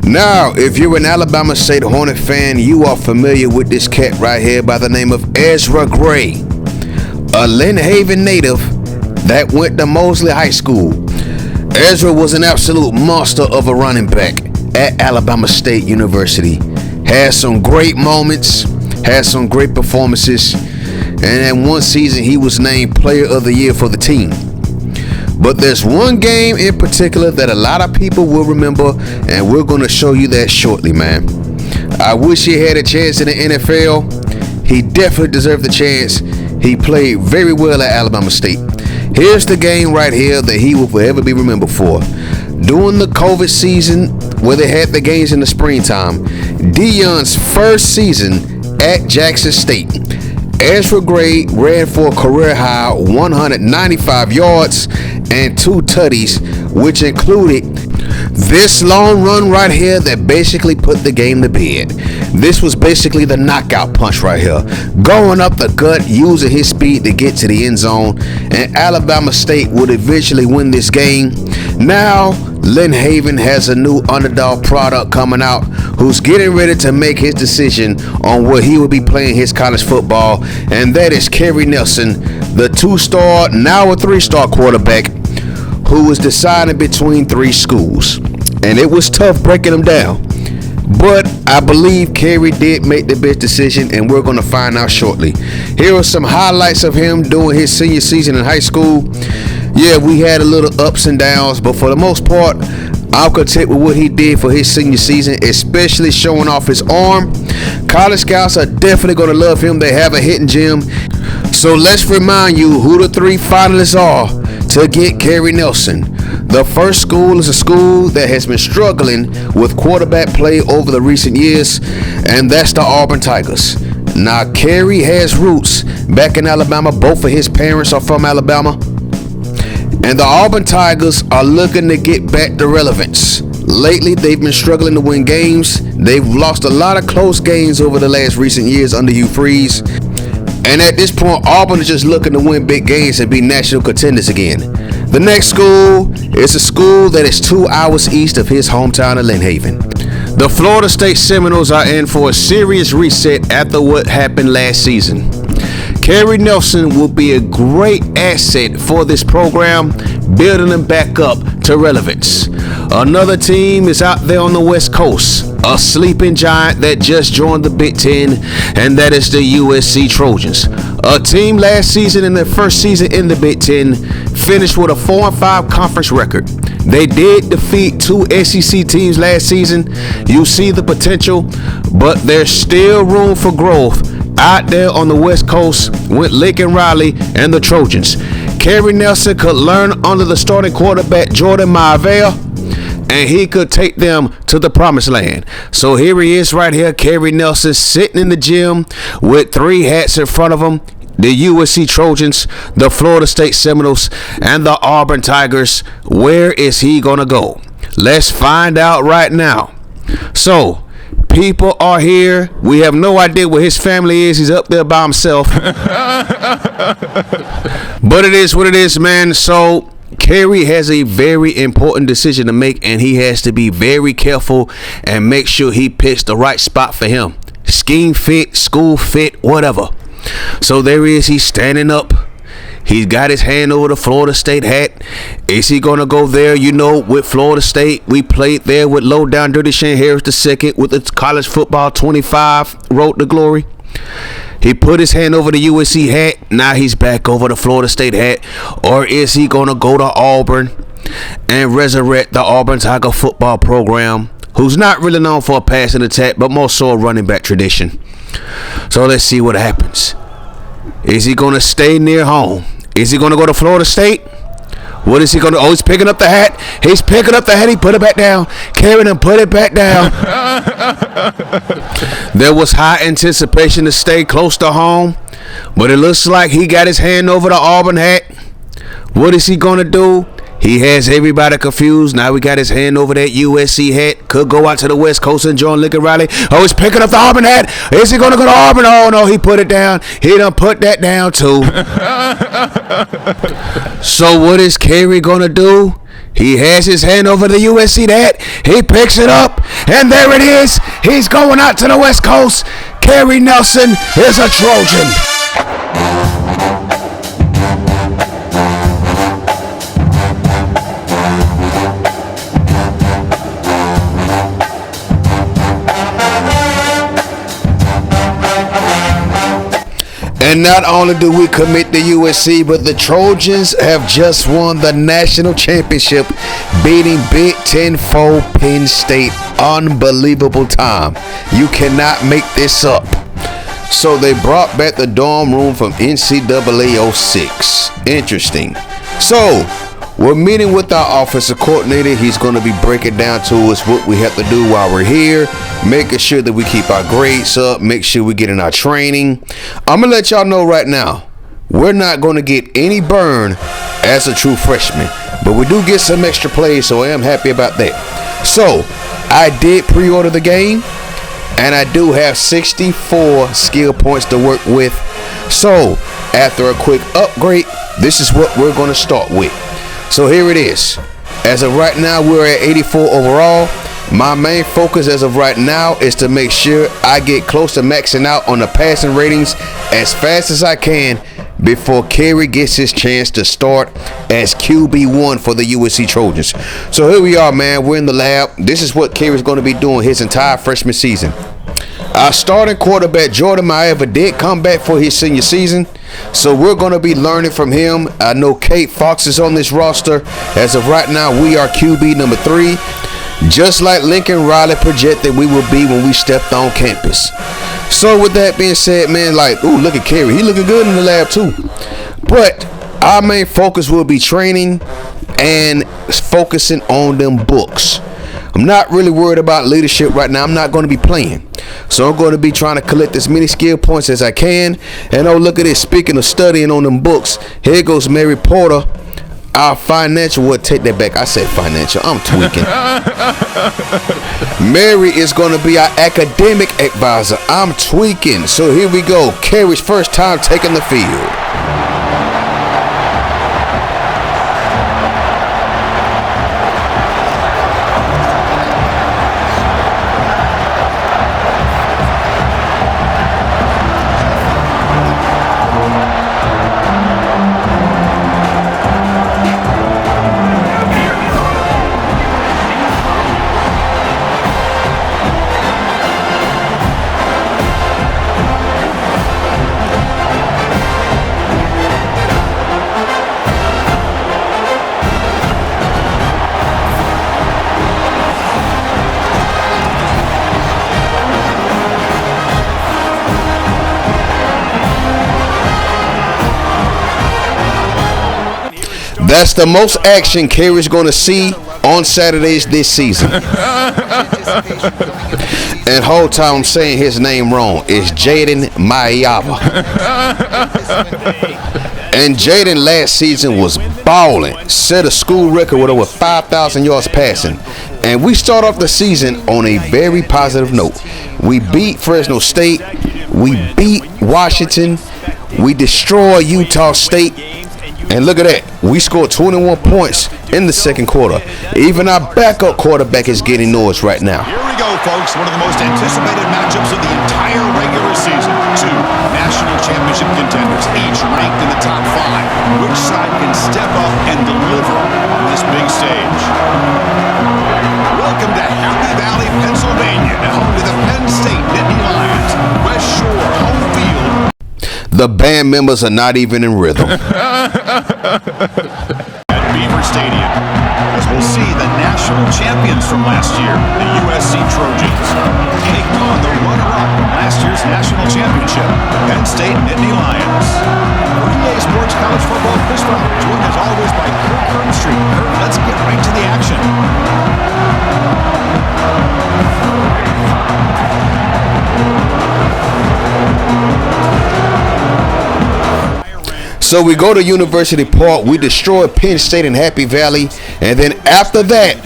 Now, if you're an Alabama State Hornet fan, you are familiar with this cat right here by the name of Ezra Gray, a Lynn Haven native that went to Mosley High School. Ezra was an absolute monster of a running back at Alabama State University. Had some great moments, had some great performances, and in one season he was named Player of the Year for the team. But there's one game in particular that a lot of people will remember, and we're going to show you that shortly, man. I wish he had a chance in the NFL. He definitely deserved the chance. He played very well at Alabama State. Here's the game right here that he will forever be remembered for. During the COVID season, where they had the games in the springtime, Deion's first season at Jackson State, Ezra Gray ran for a career-high 195 yards and 2 tutties, which included this long run right here that basically put the game to bed. This was basically the knockout punch right here. Going up the gut, using his speed to get to the end zone, and Alabama State would eventually win this game. Now, Lynn Haven has a new underdog product coming out who's getting ready to make his decision on where he will be playing his college football, and that is Carey Nelson, the 2-star, now a 3-star quarterback who was deciding between 3 schools. And it was tough breaking them down. But I believe Carey did make the best decision, and we're going to find out shortly. Here are some highlights of him doing his senior season in high school. Yeah, we had a little ups and downs, but for the most part, I'm content with what he did for his senior season, especially showing off his arm. College scouts are definitely going to love him. They have a hidden gem. So let's remind you who the 3 finalists are to get Carey Nelson. The first school is a school that has been struggling with quarterback play over the recent years, and that's the Auburn Tigers. Now, Carey has roots back in Alabama. Both of his parents are from Alabama. And the Auburn Tigers are looking to get back to relevance. Lately, they've been struggling to win games. They've lost a lot of close games over the last recent years under Hugh Freeze. And at this point, Auburn is just looking to win big games and be national contenders again. The next school is a school that is 2 hours east of his hometown of Lynn Haven. The Florida State Seminoles are in for a serious reset after what happened last season. Carey Nelson will be a great asset for this program, building them back up to relevance. Another team is out there on the West Coast, a sleeping giant that just joined the Big Ten, and that is the USC Trojans. A team last season, in their first season in the Big Ten, finished with a 4-5 conference record. They did defeat 2 SEC teams last season. You see the potential, but there's still room for growth out there on the West Coast with Lincoln Riley and the Trojans. Carey Nelson could learn under the starting quarterback Jordan Maivia, and he could take them to the promised land. So here he is right here, Carey Nelson, sitting in the gym with 3 hats in front of him. The USC Trojans, the Florida State Seminoles, and the Auburn Tigers. Where is he going to go? Let's find out right now. So, people are here. We have no idea where his family is. He's up there by himself. But it is what it is, man. So, Carey has a very important decision to make, and he has to be very careful and make sure he picks the right spot for him. Scheme fit, school fit, whatever. So there he is. He's standing up. He's got his hand over the Florida State hat. Is he going to go there? You know, with Florida State, we played there with Low Down Dirty Shane Harris II with the college football 25 road to glory. He put his hand over the USC hat. Now he's back over the Florida State hat. Or is he going to go to Auburn and resurrect the Auburn Tiger football program, who's not really known for a passing attack, but more so a running back tradition? So let's see what happens. Is he going to stay near home? Is he going to go to Florida State? What is he going to? Oh, he's picking up the hat. He's picking up the hat. He put it back down. Carrying and put it back down. There was high anticipation to stay close to home, but it looks like he got his hand over the Auburn hat. What is he going to do? He has everybody confused. Now we got his hand over that USC hat. Could go out to the West Coast and join Lincoln Riley. Oh, he's picking up the Auburn hat. Is he going to go to Auburn? Oh, no, he put it down. He done put that down, too. So what is Carey going to do? He has his hand over the USC that. He picks it up, and there it is. He's going out to the West Coast. Carey Nelson is a Trojan. And not only do we commit to USC, but the Trojans have just won the national championship, beating Big Ten foe Penn State. Unbelievable time. You cannot make this up. So they brought back the dorm room from NCAA 06. Interesting. So we're meeting with our offensive coordinator. He's going to be breaking down to us what we have to do while we're here, making sure that we keep our grades up, make sure we get in our training. I'm going to let y'all know right now, we're not going to get any burn as a true freshman, but we do get some extra plays, so I am happy about that. So I did pre-order the game, and I do have 64 skill points to work with. So after a quick upgrade, this is what we're going to start with. So here it is. As of right now, we're at 84 overall. My main focus as of right now is to make sure I get close to maxing out on the passing ratings as fast as I can before Carey gets his chance to start as QB1 for the USC Trojans. So here we are, man. We're in the lab. This is what Carey's going to be doing his entire freshman season. Our starting quarterback, Jordan Maeva, did come back for his senior season, so we're going to be learning from him. I know Kate Fox is on this roster. As of right now, we are QB number 3, just like Lincoln Riley projected we will be when we stepped on campus. So with that being said, man, like, ooh, look at Carey. He looking good in the lab too. But our main focus will be training and focusing on them books. I'm not really worried about leadership right now. I'm not going to be playing. So I'm going to be trying to collect as many skill points as I can. And oh, look at this. Speaking of studying on them books, here goes Mary Porter, our financial. Well, take that back. I said financial. I'm tweaking. Mary is going to be our academic advisor. I'm tweaking. So here we go. Carey's first time taking the field. That's the most action Carey's going to see on Saturdays this season. And whole time I'm saying his name wrong. It's Jaden Maeva. And Jaden last season was balling. Set a school record with over 5,000 yards passing. And we start off the season on a very positive note. We beat Fresno State. We beat Washington. We destroy Utah State. And look at that. We scored 21 points in the second quarter. Even our backup quarterback is getting noise right now. Here we go, folks. One of the most anticipated matchups of the entire regular season. 2 national championship contenders, each ranked in the top 5. Which side can step up and deliver on this big stage? Welcome to Happy Valley, Pennsylvania, and home to the Penn State Nittany Lions. West Shore home field. The band members are not even in rhythm. At Beaver Stadium, as we'll see the national champions from last year, the USC Trojans, take on the runner-up from last year's national championship, Penn State Nittany Lions. For EA Sports College Football Chris Robert, joined as always by Kurt Kernstreet. Kurt, let's get right to the action. So we go to University Park, we destroy Penn State and Happy Valley, and then after that,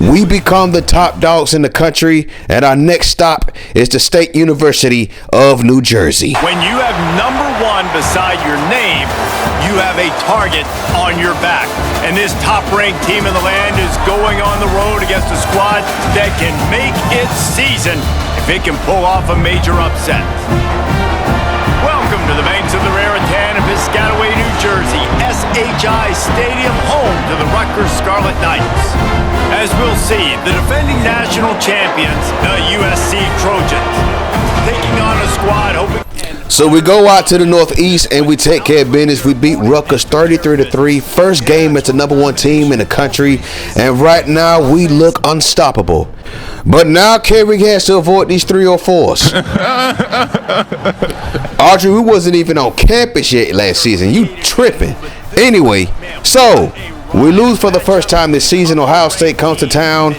We become the top dogs in the country, and our next stop is the State University of New Jersey. When you have number one beside your name, you have a target on your back. And this top-ranked team in the land is going on the road against a squad that can make its season if it can pull off a major upset. Welcome to the banks of the Raritan in Piscataway, New Jersey, SHI Stadium, home to the Rutgers Scarlet Knights. As we'll see, the defending national champions, the USC Trojans, taking on a squad hoping... So we go out to the Northeast and we take care of business. We beat Rutgers 33-3. First game as the number one team in the country. And right now we look unstoppable. But now Carey has to avoid these 304s. Audrey, we wasn't even on campus yet last season. You tripping. Anyway, so we lose for the first time this season. Ohio State comes to town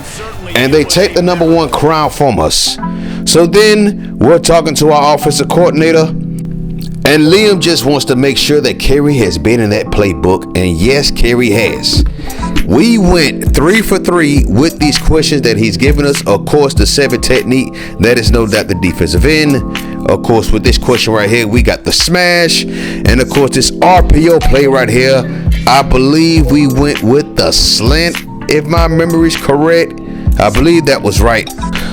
and they take the number one crown from us. So then we're talking to our offensive coordinator, and Liam just wants to make sure that Carey has been in that playbook, and yes, Carey has. We went 3 for 3 with these questions that he's given us. Of course, the 7 technique, that is no doubt the defensive end. Of course, with this question right here, we got the smash, and of course, this RPO play right here. I believe we went with the slant, if my memory is correct. I believe that was right.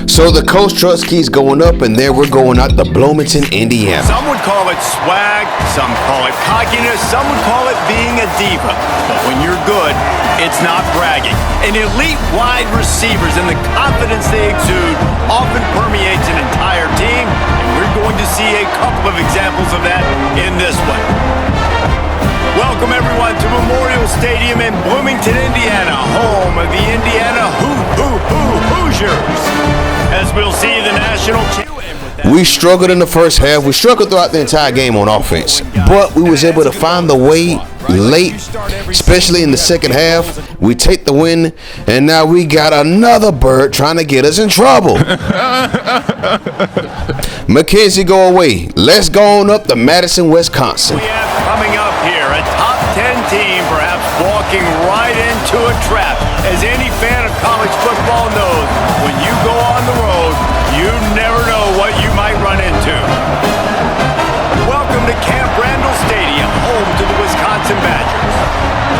So the coach trust keeps going up, and then we're going out to Bloomington, Indiana. Some would call it swag, some call it cockiness, some would call it being a diva. But when you're good, it's not bragging. And elite wide receivers and the confidence they exude often permeates an entire team, and we're going to see a couple of examples of that in this one. Welcome everyone to Memorial Stadium in Bloomington, Indiana, home of the Indiana Hoosiers. As we'll see the national champion. We struggled in the first half. We struggled throughout the entire game on offense, but we was able to find the way late, especially in the second half. We take the win, and now we got another bird trying to get us in trouble. Mackenzie, go away. Let's go on up to Madison, Wisconsin. We have coming up here a top 10 team, perhaps walking right into a trap. As any fan of college football knows, when you go on the road, you never know what you might run into. Welcome to Camp Randall Stadium, home to the Wisconsin Badgers.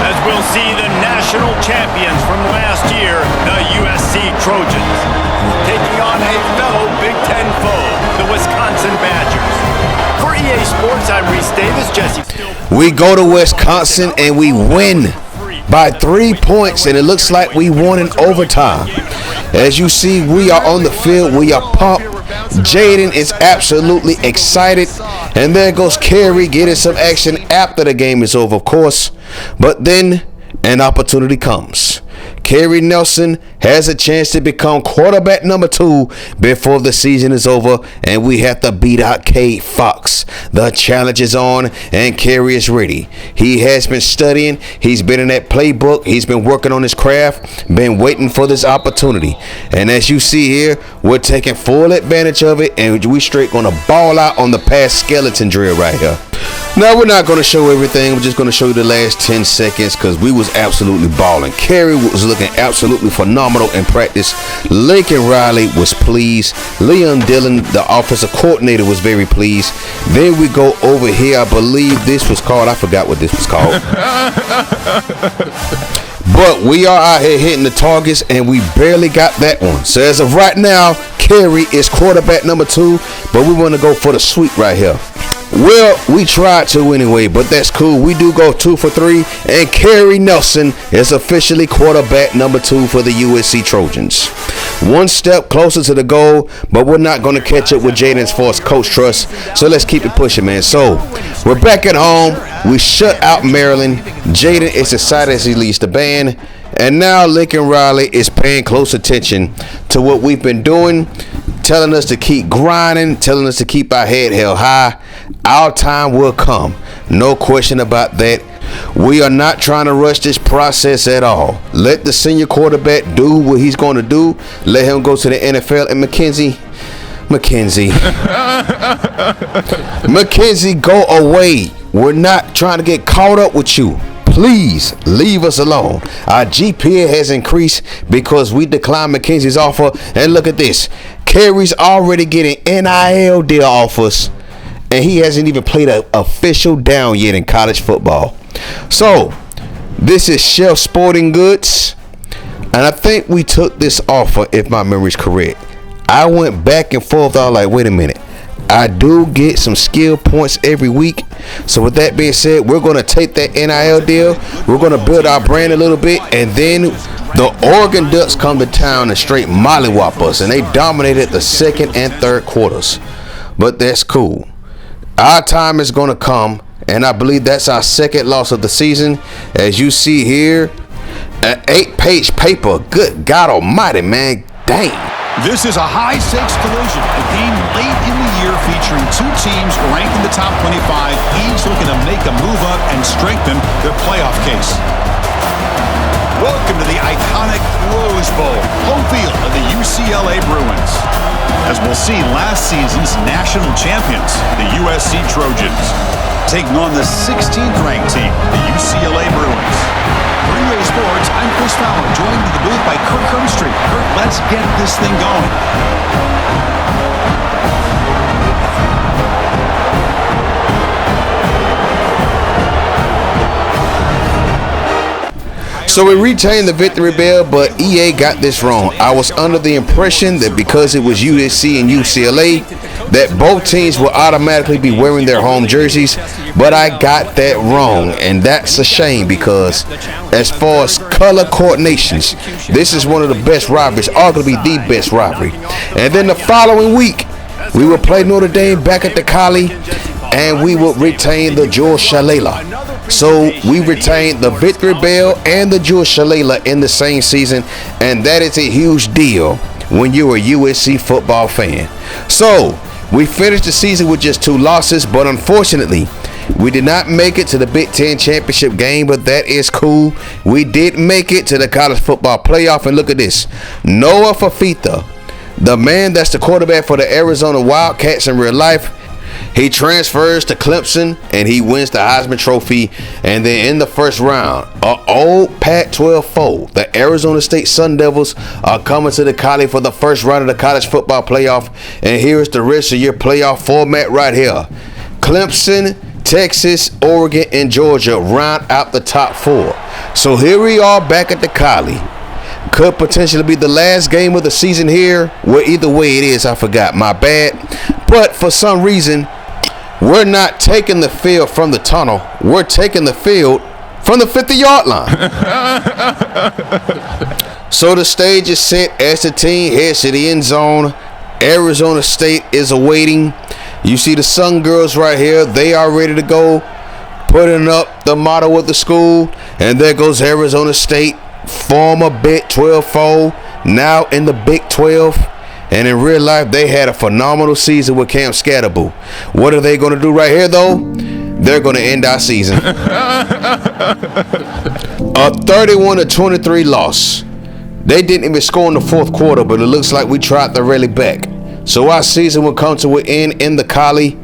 As we'll see the national champions from last year, the USC Trojans, taking on a fellow Big Ten foe, the Wisconsin Badgers. For EA Sports, I'm Reese Davis, Jesse. We go to Wisconsin and we win by 3 points, and it looks like we won in overtime. As you see, we are on the field. We are pumped. Jaden is absolutely excited. And there goes Carey getting some action after the game is over, of course. But then an opportunity comes. Carey Nelson has a chance to become quarterback number 2 before the season is over, and we have to beat out Cade Fox. The challenge is on, and Carey is ready. He has been studying. He's been in that playbook. He's been working on his craft, been waiting for this opportunity. And as you see here, we're taking full advantage of it, and we straight going to ball out on the pass skeleton drill right here. Now, we're not going to show everything. We're just going to show you the last 10 seconds because we was absolutely balling. Carey was looking absolutely phenomenal in practice. Lincoln Riley was pleased. Leon Dillon, the offensive coordinator, was very pleased. Then we go over here. I believe this was called, I forgot what this was called. But we are out here hitting the targets, and we barely got that one. So as of right now, Carey is quarterback number 2, but we want to go for the sweep right here. Well, we tried to anyway, but that's cool. We do go 2 for 3, and Carey Nelson is officially quarterback number 2 for the USC Trojans. One step closer to the goal, but we're not going to catch up with Jaden's force coach trust, so let's keep it pushing, man. So, we're back at home. We shut out Maryland. Jaden is excited as he leads the band, and now Lincoln Riley is paying close attention to what we've been doing, telling us to keep grinding, telling us to keep our head held high. Our time will come. No question about that. We are not trying to rush this process at all. Let the senior quarterback do what he's going to do. Let him go to the NFL. And Mackenzie, go away. We're not trying to get caught up with you. please leave us alone. Our GPA has increased because we declined McKenzie's offer. And look at this. Carey's already getting NIL deal offers, and he hasn't even played an official down yet in college football. So, this is Chef Sporting Goods, and I think we took this offer, if my memory is correct. I went back and forth. I was like, wait a minute. I do get some skill points every week. So with that being said, we're going to take that NIL deal. We're going to build our brand a little bit. And then the Oregon Ducks come to town and straight mollywop us. And they dominated the second and third quarters. But that's cool. Our time is going to come. And I believe that's our second loss of the season. As you see here, an 8-page paper. Good God almighty, man. Dang. This is a high-stakes collision, a game late in the year featuring two teams ranked in the top 25, each looking to make a move up and strengthen their playoff case. Welcome to the iconic Rose Bowl, home field of the UCLA Bruins. As we'll see, last season's national champions, the USC Trojans, taking on the 16th-ranked team, the UCLA Bruins. For EA Sports, I'm Chris Fowler, joined in the booth by Kirk Hermstreet. Kirk, let's get this thing going. So we retained the victory bell, but EA got this wrong. I was under the impression that because it was USC and UCLA, that both teams will automatically be wearing their home jerseys, but I got that wrong, and that's a shame because as far as color coordinations, this is one of the best rivalries, arguably the best rivalry. And then the following week, we will play Notre Dame back at the Cali, and we will retain the George Shillelagh. So we retained the victory bell and the George Shillelagh in the same season, and that is a huge deal when you're a USC football fan. So we finished the season with just 2 losses, but unfortunately, we did not make it to the Big Ten championship game, but that is cool. We did make it to the college football playoff, and look at this. Noah Fafita, the man that's the quarterback for the Arizona Wildcats in real life, he transfers to Clemson and he wins the Heisman Trophy. And then in the first round, an old Pac-12 foe, the Arizona State Sun Devils, are coming to the Cali for the first round of the college football playoff. And here's the rest of your playoff format right here. Clemson, Texas, Oregon, and Georgia round out the top 4. So here we are back at the Cali. Could potentially be the last game of the season here. Well, either way it is, I forgot. My bad. But for some reason, we're not taking the field from the tunnel. We're taking the field from the 50-yard line. So the stage is set as the team heads to the end zone. Arizona State is awaiting. You see the Sun Girls right here. They are ready to go, putting up the motto of the school. And there goes Arizona State, former Big 12 foe, now in the Big 12. And in real life, they had a phenomenal season with Cam Scatterbo. What are they going to do right here, though? They're going to end our season. A 31-23 loss. They didn't even score in the fourth quarter, but it looks like we tried to rally back. So our season will come to an end in the Cali.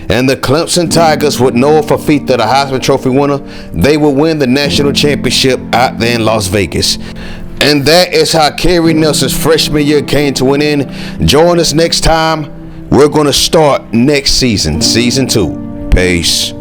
And the Clemson Tigers, with Noah Fafita, the Heisman Trophy winner, they will win the national championship out there in Las Vegas. And that is how Carey Nelson's freshman year came to an end. Join us next time. We're going to start next season, season 2. Peace.